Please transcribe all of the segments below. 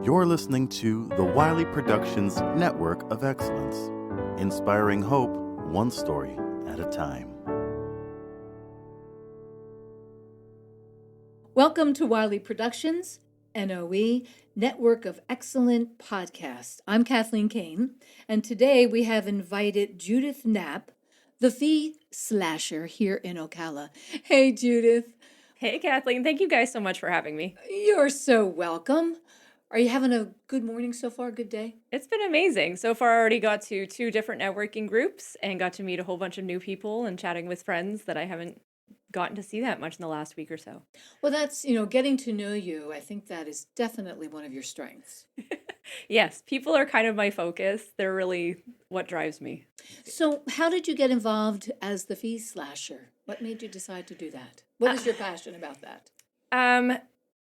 You're listening to the Wiley Productions Network of Excellence, inspiring hope one story at a time. Welcome to Wiley Productions, NOE, Network of Excellent Podcast. I'm Kathleen Kane, and today we have invited Judith Knapp, the fee slasher here in Ocala. Hey, Judith. Hey, Kathleen. Thank you guys so much for having me. You're so welcome. Are you having a good morning so far? Good day? It's been amazing. So far, I already got to 2 different networking groups and got to meet a whole bunch of new people and chatting with friends that I haven't gotten to see that much in the last week or so. Well, that's, getting to know you. I think that is definitely one of your strengths. Yes, people are kind of my focus. They're really what drives me. So, how did you get involved as the fee slasher? What made you decide to do that? What is your passion about that?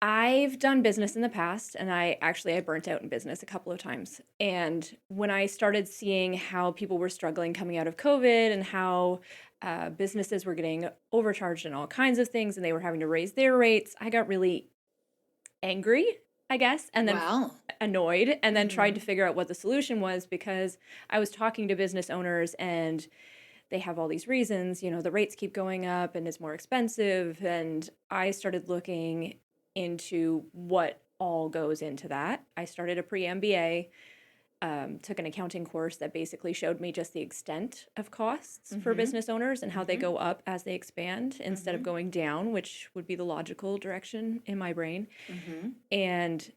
I've done business in the past, and I burnt out in business a couple of times. And when I started seeing how people were struggling coming out of COVID and how businesses were getting overcharged and all kinds of things, and they were having to raise their rates, I got really angry, I guess, and then annoyed, and then tried to figure out what the solution was, because I was talking to business owners and they have all these reasons, the rates keep going up and it's more expensive. And I started looking into what all goes into that. I started a pre-MBA, took an accounting course that basically showed me just the extent of costs for business owners and how they go up as they expand instead of going down, which would be the logical direction in my brain. And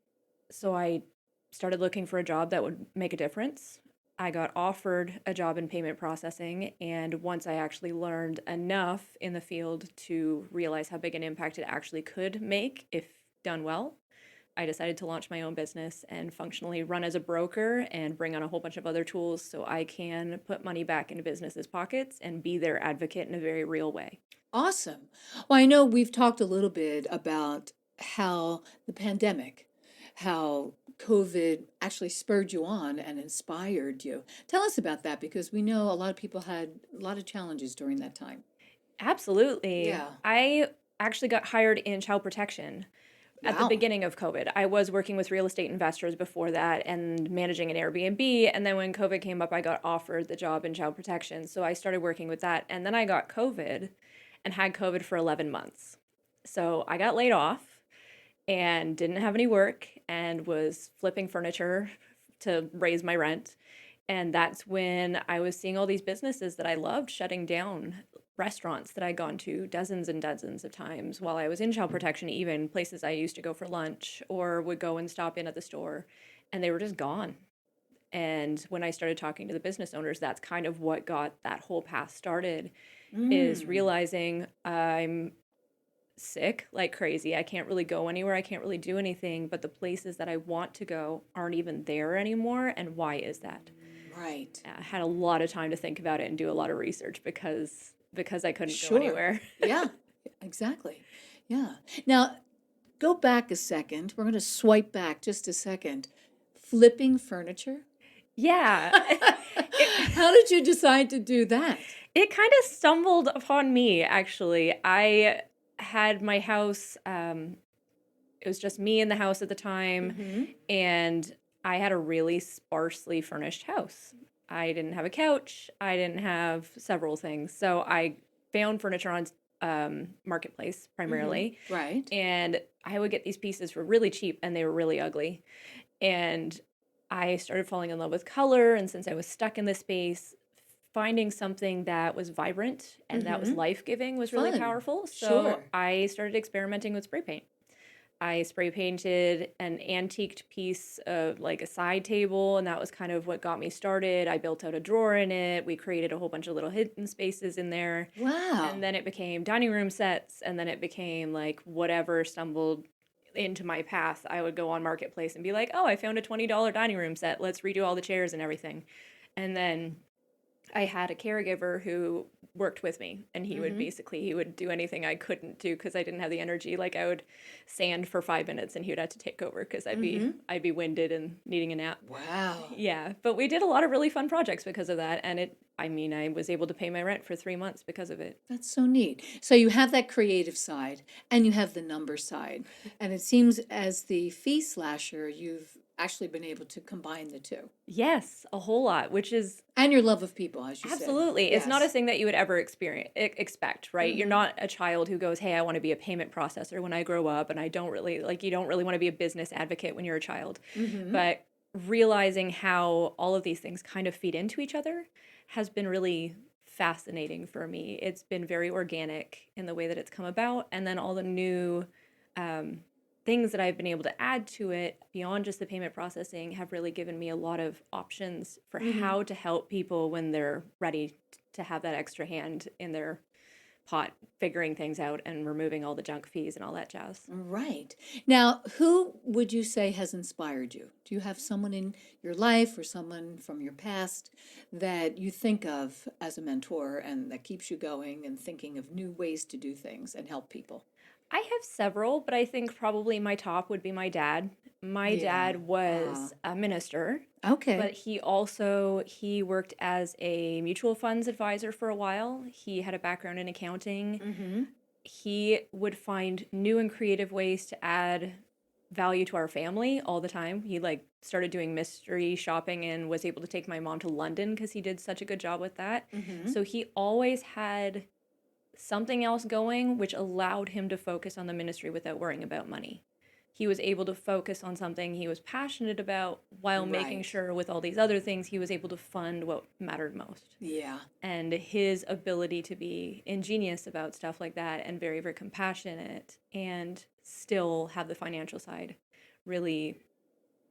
so I started looking for a job that would make a difference. I got offered a job in payment processing, and once I actually learned enough in the field to realize how big an impact it actually could make if done well, I decided to launch my own business and functionally run as a broker and bring on a whole bunch of other tools so I can put money back into businesses' pockets and be their advocate in a very real way. Awesome. Well, I know we've talked a little bit about how the pandemic, how COVID actually spurred you on and inspired you. Tell us about that, because we know a lot of people had a lot of challenges during that time. Absolutely. Yeah. I actually got hired in child protection at the beginning of COVID. I was working with real estate investors before that and managing an Airbnb. And then when COVID came up, I got offered the job in child protection. So I started working with that. And then I got COVID and had COVID for 11 months. So I got laid off and didn't have any work and was flipping furniture to raise my rent. And that's when I was seeing all these businesses that I loved shutting down, restaurants that I'd gone to dozens and dozens of times while I was in child protection, even places I used to go for lunch or would go and stop in at the store, and they were just gone. And when I started talking to the business owners, that's kind of what got that whole path started, is realizing I'm sick like crazy. I can't really go anywhere. I can't really do anything, but the places that I want to go aren't even there anymore. And why is that? Right. I had a lot of time to think about it and do a lot of research because I couldn't go anywhere. Yeah, exactly. Yeah. Now, go back a second. We're going to swipe back just a second. Flipping furniture? Yeah. How did you decide to do that? It kind of stumbled upon me, actually. I had my house, it was just me in the house at the time, and I had a really sparsely furnished house. I didn't have a couch. I didn't have several things. So I found furniture on Marketplace primarily. Right. And I would get these pieces for really cheap, and they were really ugly. And I started falling in love with color. And since I was stuck in this space, finding something that was vibrant and that was life-giving was really powerful. So I started experimenting with spray paint. I spray painted an antiqued piece of like a side table, and that was kind of what got me started. I built out a drawer in it. We created a whole bunch of little hidden spaces in there. Wow. And then it became dining room sets, and then it became like whatever stumbled into my path. I would go on Marketplace and be like, oh, I found a $20 dining room set. Let's redo all the chairs and everything. And then I had a caregiver who worked with me, and he would he would do anything I couldn't do because I didn't have the energy. Like I would sand for 5 minutes and he would have to take over because I'd be winded and needing a nap. Wow. Yeah, but we did a lot of really fun projects because of that, and I was able to pay my rent for 3 months because of it. That's so neat. So you have that creative side and you have the number side. And it seems as the fee slasher, you've actually been able to combine the two. Yes, a whole lot, which is And your love of people, as you said. absolutely. It's not a Yes. thing that you would ever expect, right? You're Mm-hmm. not a child who goes, "Hey, I want to be a payment processor when I grow up," and I don't really like you don't really want to be a business advocate when you're a child. Mm-hmm. But realizing how all of these things kind of feed into each other has been really fascinating for me. It's been very organic in the way that it's come about, and then all the new um, things that I've been able to add to it beyond just the payment processing have really given me a lot of options for Mm-hmm. how to help people when they're ready to have that extra hand in their pot, figuring things out and removing all the junk fees and all that jazz. Right. Now, who would you say has inspired you? Do you have someone in your life or someone from your past that you think of as a mentor and that keeps you going and thinking of new ways to do things and help people? I have several, but I think probably my top would be my dad. My Yeah. dad was a minister, Okay. but he worked as a mutual funds advisor for a while. He had a background in accounting. Mm-hmm. He would find new and creative ways to add value to our family all the time. He like started doing mystery shopping and was able to take my mom to London because he did such a good job with that. Mm-hmm. So he always had something else going, which allowed him to focus on the ministry without worrying about money. He was able to focus on something he was passionate about while making Right. sure with all these other things he was able to fund what mattered most. Yeah. And his ability to be ingenious about stuff like that and very, very compassionate and still have the financial side really,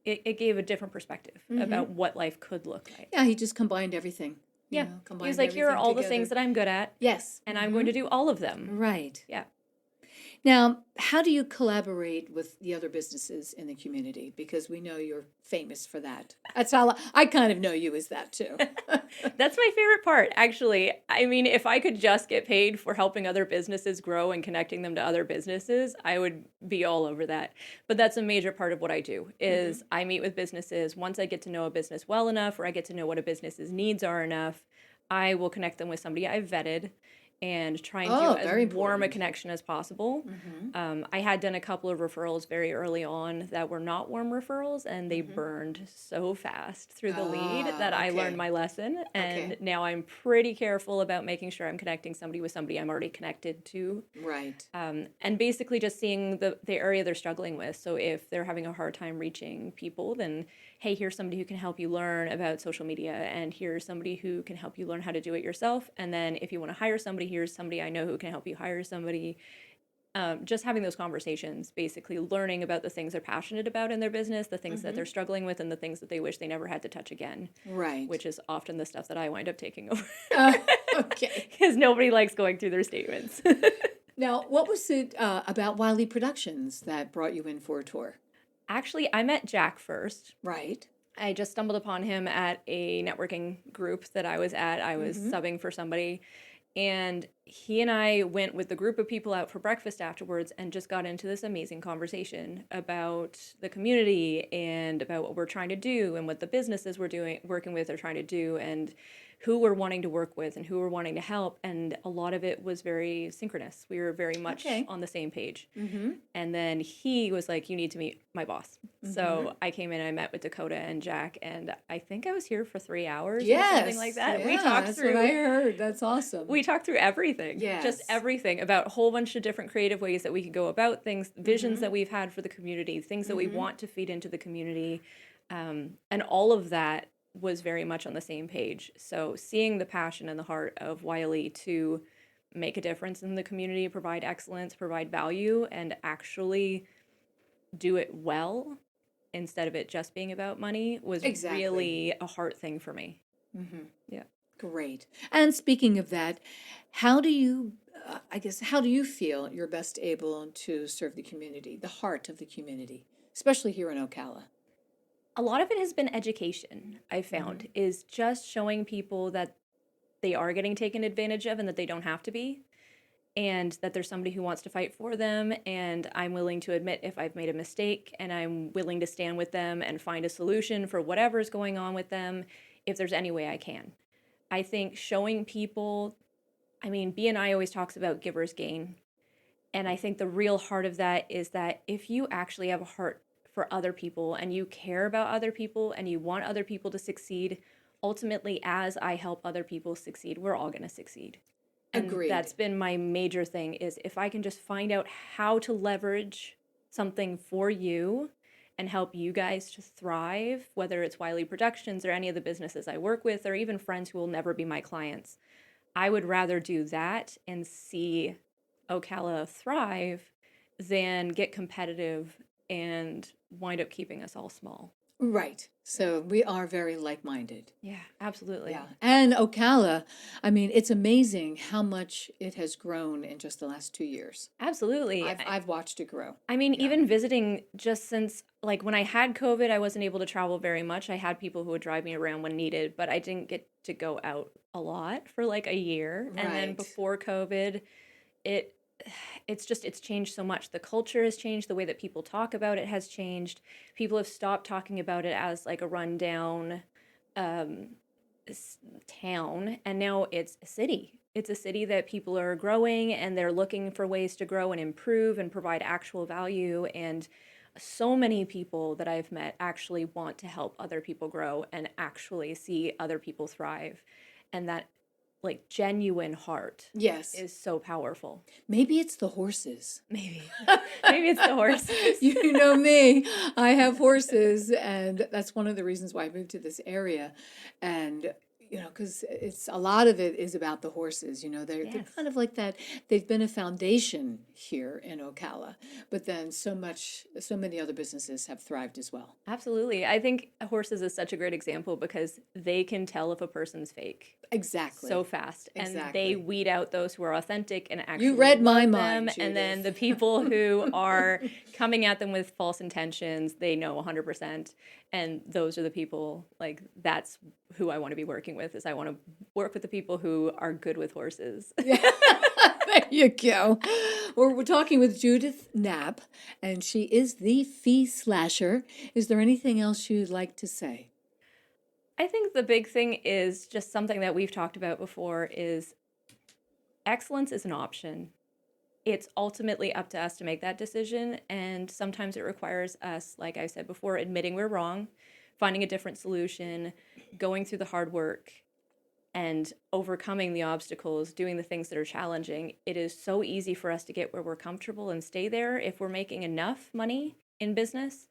it gave a different perspective Mm-hmm. about what life could look like. Yeah, he just combined everything. Yeah. He was Combined like, here are everything all the together. things that I'm good at, Yes. and I'm going to do all of them. Right. Yeah. Now, how do you collaborate with the other businesses in the community? Because we know you're famous for that. That's how I kind of know you as that too. That's my favorite part, actually. I mean, if I could just get paid for helping other businesses grow and connecting them to other businesses, I would be all over that. But that's a major part of what I do is I meet with businesses. Once I get to know a business well enough, or I get to know what a business's needs are enough, I will connect them with somebody I've vetted and trying to Oh, as very warm a important. connection as possible. Mm-hmm. I had done a couple of referrals very early on that were not warm referrals, and they Mm-hmm. burned so fast through the lead Ah, that I okay. learned my lesson. And Okay. now I'm pretty careful about making sure I'm connecting somebody with somebody I'm already connected to. Right. And basically just seeing the area they're struggling with. So if they're having a hard time reaching people, then hey, here's somebody who can help you learn about social media, and here's somebody who can help you learn how to do it yourself. And then if you want to hire somebody, here's somebody I know who can help you hire somebody. Just having those conversations, basically learning about the things they're passionate about in their business, the things that they're struggling with, and the things that they wish they never had to touch again, Right. which is often the stuff that I wind up taking over Okay. because nobody likes going through their statements. Now, what was it about Wiley Productions that brought you in for a tour? Actually, I met Jack first. Right. I just stumbled upon him at a networking group that I was at. I was subbing for somebody, and he and I went with the group of people out for breakfast afterwards and just got into this amazing conversation about the community and about what we're trying to do and what the businesses we're working with are trying to do, and who we're wanting to work with and who we're wanting to help. And a lot of it was very synchronous. We were very much Okay. on the same page. Mm-hmm. And then he was like, you need to meet my boss. So I came in and I met with Dakota and Jack, and I think I was here for 3 hours or something like that. Yeah, We talked that's through what I heard. That's awesome. we talked through everything. Yes. Just everything about a whole bunch of different creative ways that we could go about things, visions that we've had for the community, things that we want to feed into the community. And all of that was very much on the same page. So seeing the passion and the heart of Wiley to make a difference in the community, provide excellence, provide value, and actually do it well instead of it just being about money was Exactly. really a heart thing for me. Yeah. Great. And speaking of that, how do you, how do you feel you're best able to serve the community, the heart of the community, especially here in Ocala? A lot of it has been education, I found, is just showing people that they are getting taken advantage of and that they don't have to be, and that there's somebody who wants to fight for them, and I'm willing to admit if I've made a mistake, and I'm willing to stand with them and find a solution for whatever's going on with them if there's any way I can. I think showing people, I mean, B&I always talks about giver's gain, and I think the real heart of that is that if you actually have a heart for other people and you care about other people and you want other people to succeed, ultimately, as I help other people succeed, we're all going to succeed. And Agreed. that's been my major thing, is if I can just find out how to leverage something for you and help you guys to thrive, whether it's Wiley Productions or any of the businesses I work with, or even friends who will never be my clients, I would rather do that and see Ocala thrive than get competitive and wind up keeping us all small. Right. So we are very like-minded. Yeah, absolutely. Yeah. And Ocala, I mean, it's amazing how much it has grown in just the last 2 years. Absolutely. I've watched it grow. I mean, Yeah. even visiting, just since, like, when I had COVID, I wasn't able to travel very much. I had people who would drive me around when needed, but I didn't get to go out a lot for like a year. And then Right. before COVID, it it's changed so much. The culture has changed, the way that people talk about it has changed. People have stopped talking about it as like a rundown um town, and now it's a city. It's a city that people are growing and they're looking for ways to grow and improve and provide actual value. And so many people that I've met actually want to help other people grow and actually see other people thrive. And that, like, genuine heart Yes. is so powerful. Maybe it's the horses. Maybe. Maybe it's the horses. You know me, I have horses, and that's one of the reasons why I moved to this area. And because it's a lot of it is about the horses. They're Yes. kind of like that. They've been a foundation here in Ocala, but then so many other businesses have thrived as well. Absolutely. I think horses is such a great example because they can tell if a person's fake Exactly. so fast, and Exactly. they weed out those who are authentic and actually read my love mind, them, and then Judith. the people who are coming at them with false intentions, they know 100%, and those are the people, like, that's who I want to be working with. Is I want to work with the people who are good with horses. There you go. We're talking with Judith Knapp, and she is the fee slasher. Is there anything else you'd like to say? I think the big thing is just something that we've talked about before, is excellence is an option. It's ultimately up to us to make that decision, and sometimes it requires us, like I said before, admitting we're wrong, finding a different solution, going through the hard work, and overcoming the obstacles, doing the things that are challenging. It is so easy for us to get where we're comfortable and stay there if we're making enough money in business.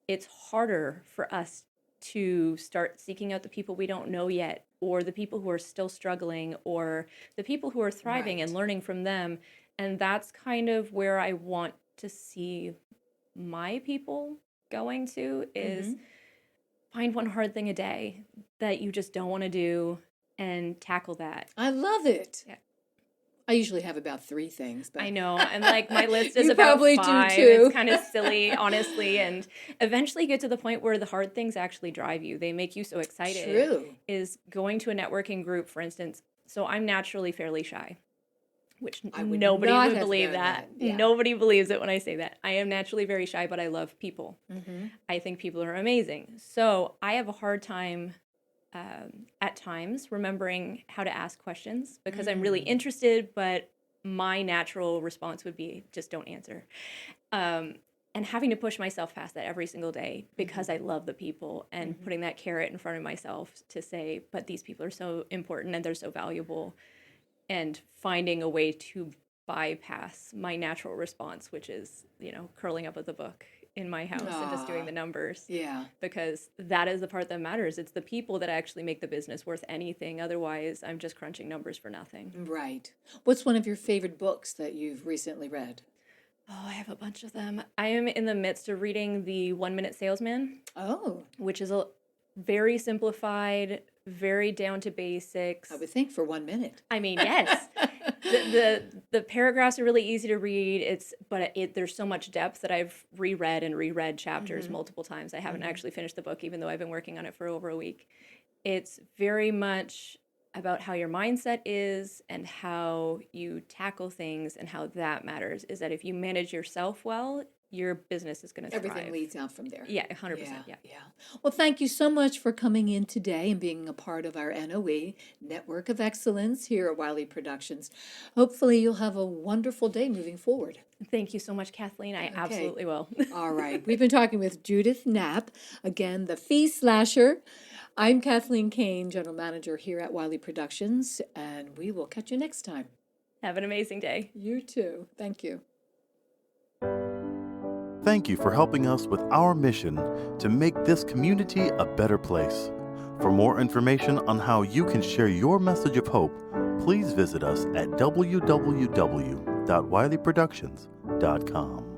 It's harder for us to start seeking out the people we don't know yet, or the people who are still struggling, or the people who are thriving Right. and learning from them. And that's kind of where I want to see my people going to, is find one hard thing a day that you just don't want to do and tackle that. I love it. Yeah. I usually have about 3 things, but I know, and like my list is You about probably do 5. too. It's kind of silly, honestly, and eventually get to the point where the hard things actually drive you. They make you so excited. True. Is going to a networking group, for instance. So I'm naturally fairly shy, which I would nobody not would have believe known that. that. Yeah. Nobody believes it when I say that. I am naturally very shy, but I love people. Mm-hmm. I think people are amazing. So I have a hard time at times remembering how to ask questions because I'm really interested, but my natural response would be just don't answer. And having to push myself past that every single day because I love the people, and putting that carrot in front of myself to say, but these people are so important and they're so valuable, and finding a way to bypass my natural response, which is, curling up with a book in my house and just doing the numbers. Yeah. Because that is the part that matters. It's the people that actually make the business worth anything. Otherwise, I'm just crunching numbers for nothing. Right. What's one of your favorite books that you've recently read? Oh, I have a bunch of them. I am in the midst of reading The 1 Minute Salesman, Oh, which is a very simplified, very down to basics. I would think for 1 minute. I mean, yes. The paragraphs are really easy to read. But there's so much depth that I've reread chapters multiple times. I haven't actually finished the book, even though I've been working on it for over a week. It's very much about how your mindset is and how you tackle things, and how that matters. Is that if you manage yourself well, your business is going to thrive. Everything leads out from there. Yeah, 100%. Yeah. Yeah. Well, thank you so much for coming in today and being a part of our NOE, Network of Excellence, here at Wiley Productions. Hopefully, you'll have a wonderful day moving forward. Thank you so much, Kathleen. I absolutely will. All right. We've been talking with Judith Knapp, again, the Fee Slasher. I'm Kathleen Kane, General Manager here at Wiley Productions, and we will catch you next time. Have an amazing day. You too. Thank you. Thank you for helping us with our mission to make this community a better place. For more information on how you can share your message of hope, please visit us at www.wileyproductions.com.